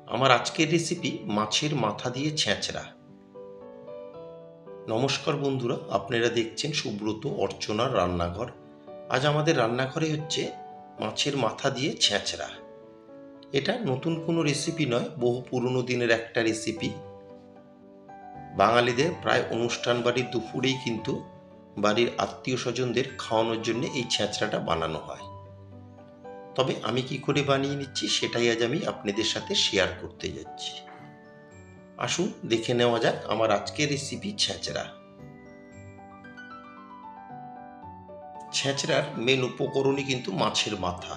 আমার আজকের রেসিপি মাছের মাথা দিয়ে ছেঁচড়া। নমস্কার বন্ধুরা, আপনারা দেখছেন সুব্রত অর্চনার রান্নাঘর। আজ আমাদের রান্নাঘরে হচ্ছে মাছের মাথা দিয়ে ছেঁচড়া। এটা নতুন কোনো রেসিপি নয়, বহু পুরনো দিনের একটা রেসিপি। বাঙালিদের প্রায় অনুষ্ঠান বাড়ির দুপুরেই কিন্তু বাড়ির আত্মীয় স্বজনদের খাওয়ানোর জন্য এই ছেঁচড়াটা বানানো হয়। তবে আমি কি করে বানিয়ে নিচ্ছি সেটাই আজ আমি আপনাদের সাথে শেয়ার করতে যাচ্ছি। আসুন দেখে নেওয়া যাক আমার আজকের রেসিপি ছেঁচড়া। ছেঁচড়ার মেন উপকরণই কিন্তু মাছের মাথা।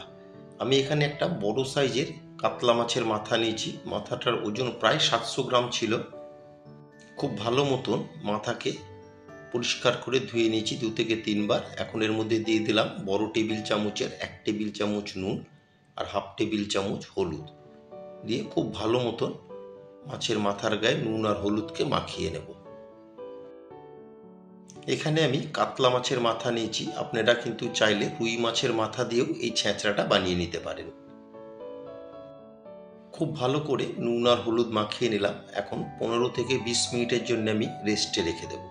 আমি এখানে একটা বড় সাইজের কাতলা মাছের মাথা নিয়েছি। মাথাটার ওজন প্রায় 700 গ্রাম ছিল। খুব ভালো মতন মাথাকে পরিষ্কার করে ধুয়ে নিয়েছি 2 থেকে 3 বার। এখন এর মধ্যে দিয়ে দিলাম বড় টেবিল চামচের 1 টেবিল চামচ নুন আর হাফ টেবিল চামচ হলুদ দিয়ে খুব ভালো মতন মাছের মাথার গায়ে নুন আর হলুদকে মাখিয়ে নেব। এখানে আমি কাতলা মাছের মাথা নিয়েছি, আপনারা কিন্তু চাইলে রুই মাছের মাথা দিয়েও এই ছেঁচড়াটা বানিয়ে নিতে পারেন। খুব ভালো করে নুন আর হলুদ মাখিয়ে নিলাম। এখন 15 থেকে 20 মিনিটের জন্য আমি রেস্টে রেখে দেব।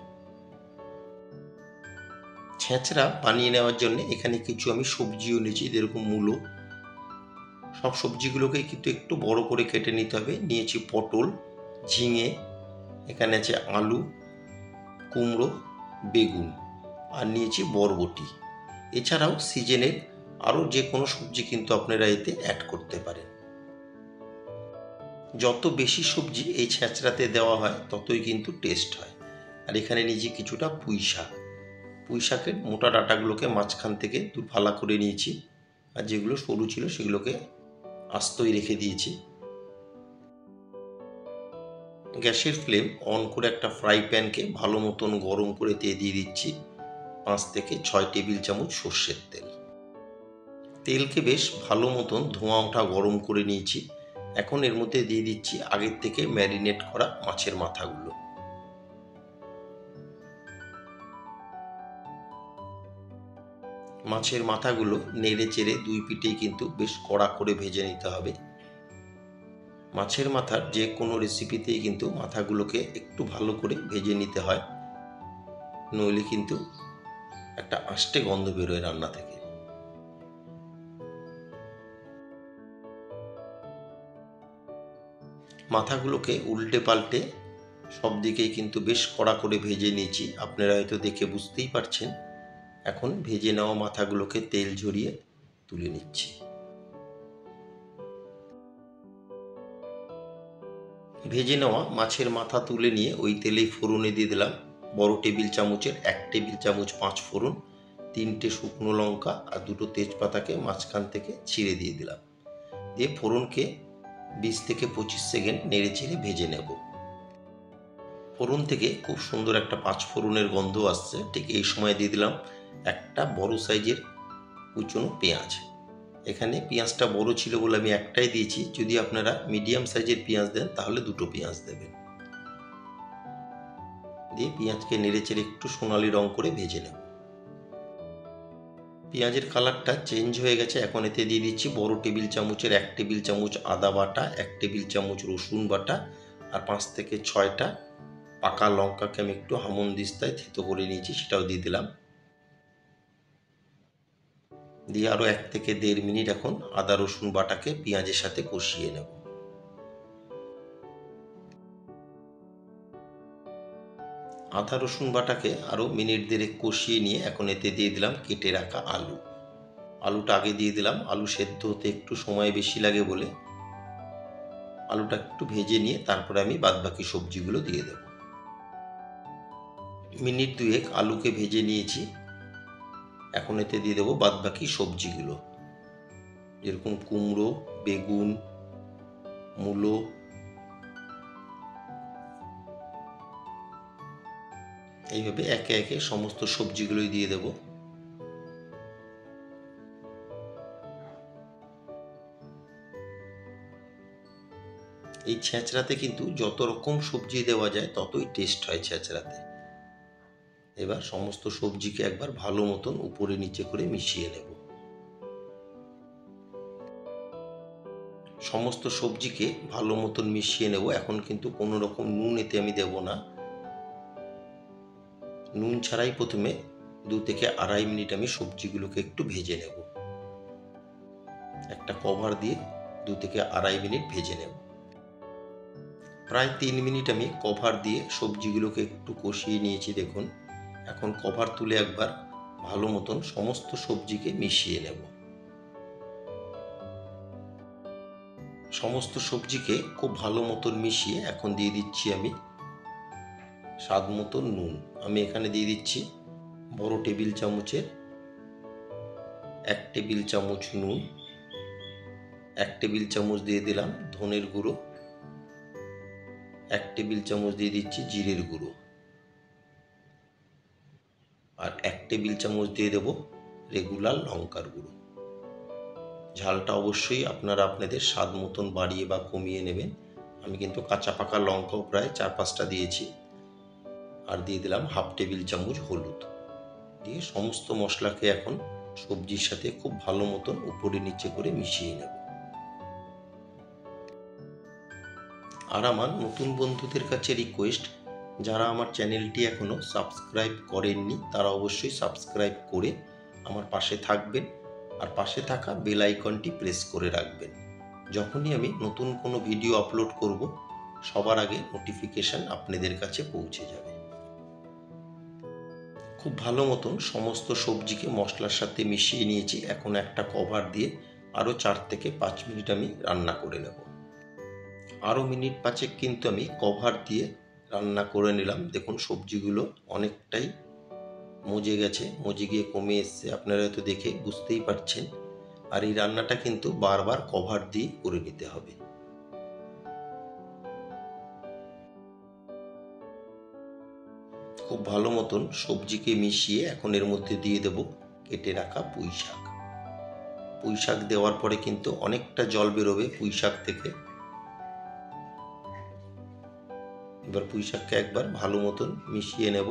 ছেঁচড়া বানিয়ে নেওয়ার জন্য এখানে কিছু আমি সবজিও নিয়েছি, যেরকম মূলো। সব সবজিগুলোকে কিন্তু একটু বড় করে কেটে নিতে হবে। নিয়েছি পটল, ঝিঙে, এখানে আছে আলু, কুমড়ো, বেগুন আর নিয়েছি বরবটি। এছাড়াও সিজনের আরও যে কোনো সবজি কিন্তু আপনারা এতে অ্যাড করতে পারেন। যত বেশি সবজি এই ছেঁচড়াতে দেওয়া হয় ততই কিন্তু টেস্ট হয়। আর এখানে নিয়েছি কিছুটা পুঁই শাক। পুঁই শাকের মোটা ডাঁটাগুলোকে মাঝখান থেকে ফালা করে নিয়েছি, আর যেগুলো সরু ছিল সেগুলোকে আস্তই রেখে দিয়েছি। গ্যাসের ফ্লেম অন করে একটা ফ্রাই প্যানকে ভালো মতন গরম করে দিয়ে দিচ্ছি 5 থেকে 6 টেবিল চামচ সর্ষের তেল। তেলকে বেশ ভালো মতন ধোঁয়া ওঠা গরম করে নিয়েছি। এখন এর মধ্যে দিয়ে দিচ্ছি আগের থেকে ম্যারিনেট করা মাছের মাথাগুলো। মাছের মাথাগুলো নেড়ে চেড়ে দুই পিঠেই কিন্তু বেশ কড়া করে ভেজে নিতে হবে। মাছের মাথার যে কোনো রেসিপিতেই কিন্তু মাথাগুলোকে একটু ভালো করে ভেজে নিতে হয়, নইলে কিন্তু একটা আষ্টে গন্ধ বেরোয় রান্না থেকে। মাথাগুলোকে উল্টে পাল্টে সব দিকেই কিন্তু বেশ কড়া করে ভেজে নিয়েছি, আপনারা হয়তো দেখে বুঝতেই পারছেন। এখন ভেজে নেওয়া মাথাগুলোকে তেল ঝরিয়ে তুলে নিচ্ছি। ভেজে নেওয়া মাছের মাথা তুলে নিয়ে ওই তেলেই ফোড়নে দিয়ে দিলাম বড় টেবিল চামচের 1 টেবিল চামচ 5 ফোড়ন, 3টে শুকনো লঙ্কা আর 2টো তেজপাতাকে মাঝখান থেকে ছিঁড়ে দিয়ে দিলাম। দিয়ে ফোড়নকে 20 থেকে 25 সেকেন্ড নেড়ে চেড়ে ভেজে নেব। ফোড়ন থেকে খুব সুন্দর একটা 5 ফোড়নের গন্ধ আসছে। ঠিক এই সময় দিয়ে দিলাম একটা বড় সাইজের কুচনো পেঁয়াজ। এখানে পেঁয়াজটা বড় ছিল বলে আমি একটাই দিয়েছি, যদি আপনারা মিডিয়াম সাইজের পেঁয়াজ দেন তাহলে 2টো পেঁয়াজ দেবেন। দিয়ে পেঁয়াজকে নেড়ে চেড়ে একটু সোনালি রং করে ভেজে নেব। পেঁয়াজের কালারটা চেঞ্জ হয়ে গেছে। এখন এতে দিয়ে দিচ্ছি বড় টেবিল চামচের 1 টেবিল চামচ আদা বাটা, 1 টেবিল চামচ রসুন বাটা আর 5 থেকে 6টা পাকা লঙ্কাকে আমি একটু হামনদিস্তায় থেতো করে নিয়েছি, সেটাও দিয়ে দিলাম। দিয়ে আরও 1 থেকে 1.5 মিনিট এখন আদা রসুন বাটাকে পেঁয়াজের সাথে কষিয়ে নেব। আদা রসুন বাটাকে আরও মিনিট 1.5 কষিয়ে নিয়ে এখন এতে দিয়ে দিলাম কেটে রাখা আলু। আলুটা আগে দিয়ে দিলাম, আলু সেদ্ধ হতে একটু সময় বেশি লাগে বলে আলুটা একটু ভেজে নিয়ে তারপরে আমি বাদবাকি সবজিগুলো দিয়ে দেব। মিনিট 2 আলুকে ভেজে নিয়েছি। এখন এতে দিয়ে দেবো বাদবাকি সবজিগুলো, যেরকম কুমড়ো, বেগুন, মূলো। এইভাবে একে একে সমস্ত সবজিগুলোই দিয়ে দেব। এই ছেঁচড়াতে কিন্তু যত রকম সবজি দেওয়া যায় ততই টেস্ট হয় ছেঁচড়াতে। এবার সমস্ত সবজিকে একবার ভালো মতন উপরে নিচে করে মিশিয়ে নেব। সমস্ত সবজিকে ভালো মতন মিশিয়ে নেব। এখন কিন্তু কোনো রকম নুন এতে আমি দেব না। নুন ছাড়াই প্রথমে 2 থেকে আড়াই মিনিট আমি সবজিগুলোকে একটু ভেজে নেব। একটা কভার দিয়ে 2 থেকে আড়াই মিনিট ভেজে নেব। প্রায় 3 মিনিট আমি কভার দিয়ে সবজিগুলোকে একটু কষিয়ে নিয়েছি দেখুন। এখন কভার তুলে একবার ভালো মতন সমস্ত সবজিকে মিশিয়ে নেব। সমস্ত সবজিকে খুব ভালো মতন মিশিয়ে এখন দিয়ে দিচ্ছি আমি স্বাদ মতন নুন। আমি এখানে দিয়ে দিচ্ছি বড় টেবিল চামচের 1 টেবিল চামচ নুন, 1 টেবিল চামচ দিয়ে দিলাম ধনের গুঁড়ো, 1 টেবিল চামচ দিয়ে দিচ্ছি জিরের গুঁড়ো, আর 1 টেবিল চামচ দিয়ে দেব রেগুলার লঙ্কার গুঁড়ো। ঝালটা অবশ্যই আপনারা আপনাদের স্বাদ মতন বাড়িয়ে বা কমিয়ে নেবেন। আমি কিন্তু কাঁচা পাকা লঙ্কাও প্রায় 4-5টা দিয়েছি। আর দিয়ে দিলাম হাফ টেবিল চামচ হলুদ। দিয়ে সমস্ত মশলাকে এখন সবজির সাথে খুব ভালো মতন উপরে নিচে করে মিশিয়ে নেব। আর আমার নতুন বন্ধুদের কাছে রিকোয়েস্ট, যারা আমার চ্যানেলটি এখনও সাবস্ক্রাইব করেননি তারা অবশ্যই সাবস্ক্রাইব করে আমার পাশে থাকবেন, আর পাশে থাকা বেল আইকনটি প্রেস করে রাখবেন। যখনই আমি নতুন কোনো ভিডিও আপলোড করব সবার আগে নোটিফিকেশান আপনাদের কাছে পৌঁছে যাবে। খুব ভালো মতন সমস্ত সবজিকে মশলার সাথে মিশিয়ে নিয়েছি। এখন একটা কভার দিয়ে আরও 4 থেকে 5 মিনিট আমি রান্না করে নেব। আরও মিনিট 5 কিন্তু আমি কভার দিয়ে রান্না করে নিলাম। দেখুন সবজিগুলো অনেকটাই মজে গেছে, মজে গিয়ে কমে এসছে, আপনারা হয়তো দেখে বুঝতেই পারছেন। আর এই রান্নাটা কিন্তু বারবার কভার দিয়ে করে নিতে হবে। খুব ভালো মতন সবজিকে মিশিয়ে এখন এর মধ্যে দিয়ে দেব কেটে রাখা পুঁই শাক। পুঁই শাক দেওয়ার পরে কিন্তু অনেকটা জল বেরোবে পুঁই শাক থেকে। এবার পুঁই শাককে একবার ভালো মতন মিশিয়ে নেব,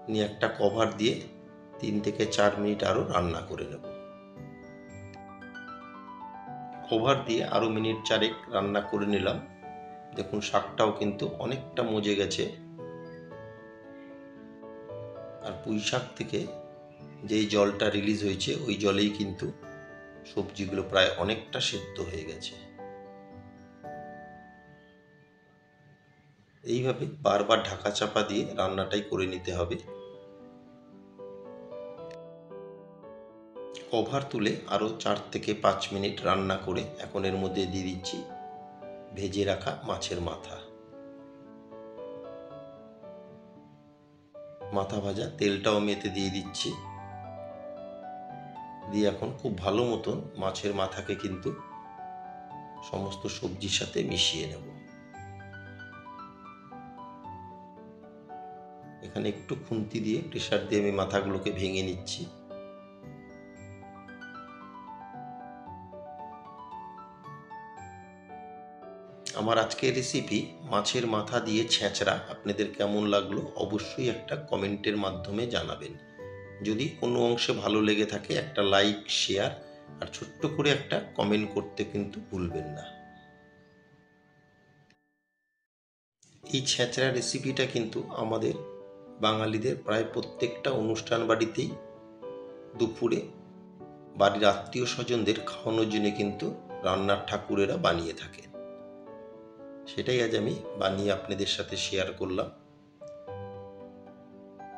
নিয়ে একটা কভার দিয়ে 3 থেকে 4 মিনিট আরও রান্না করে নেব। কভার দিয়ে আরও মিনিট 4 রান্না করে নিলাম। দেখুন শাকটাও কিন্তু অনেকটা মজে গেছে, আর পুঁই শাক থেকে যেই জলটা রিলিজ হয়েছে ওই জলেই কিন্তু সবজিগুলো প্রায় অনেকটা সেদ্ধ হয়ে গেছে। এইভাবে বারবার ঢাকা চাপা দিয়ে রান্নাটাই করে নিতে হবে। কভার তুলে আরও 4 থেকে 5 মিনিট রান্না করে এখন এর মধ্যে দিয়ে দিচ্ছি ভেজে রাখা মাছের মাথা। মাথা ভাজা তেলটাও আমি এতে দিয়ে দিচ্ছি। দিয়ে এখন খুব ভালো মতন মাছের মাথাকে কিন্তু সমস্ত সবজির সাথে মিশিয়ে নেব। এখানে একটু খুন্তি দিয়ে প্রেসার দিয়ে আমি মাথাগুলোকে ভেঙে নিচ্ছি। আমার আজকের রেসিপি মাছের মাথা দিয়ে ছেঁচড়া আপনাদের কেমন লাগলো অবশ্যই একটা কমেন্টের মাধ্যমে জানাবেন। যদি কোনো অংশে ভালো লেগে থাকে একটা লাইক, শেয়ার আর ছোট্ট করে একটা কমেন্ট করতে কিন্তু ভুলবেন না। এই ছেঁচড়া রেসিপিটা কিন্তু আমাদের বাঙালিদের প্রায় প্রত্যেকটা অনুষ্ঠান বাড়িতেই দুপুরে বাড়ির আত্মীয় স্বজনদের খাওয়ানোর জন্য কিন্তু রান্নার ঠাকুরেরা বানিয়ে থাকেন। সেটাই আজ আমি বানিয়ে আপনাদের সাথে শেয়ার করলাম।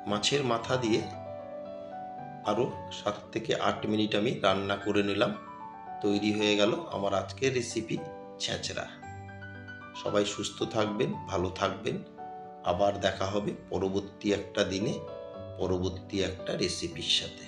মাছের মাথা দিয়ে আরও 7 থেকে 8 মিনিট আমি রান্না করে নিলাম। তৈরি হয়ে গেল আমার আজকের রেসিপি ছেঁচড়া। সবাই সুস্থ থাকবেন, ভালো থাকবেন। আবার দেখা হবে পরবর্তী একটা দিনে পরবর্তী একটা রেসিপির সাথে।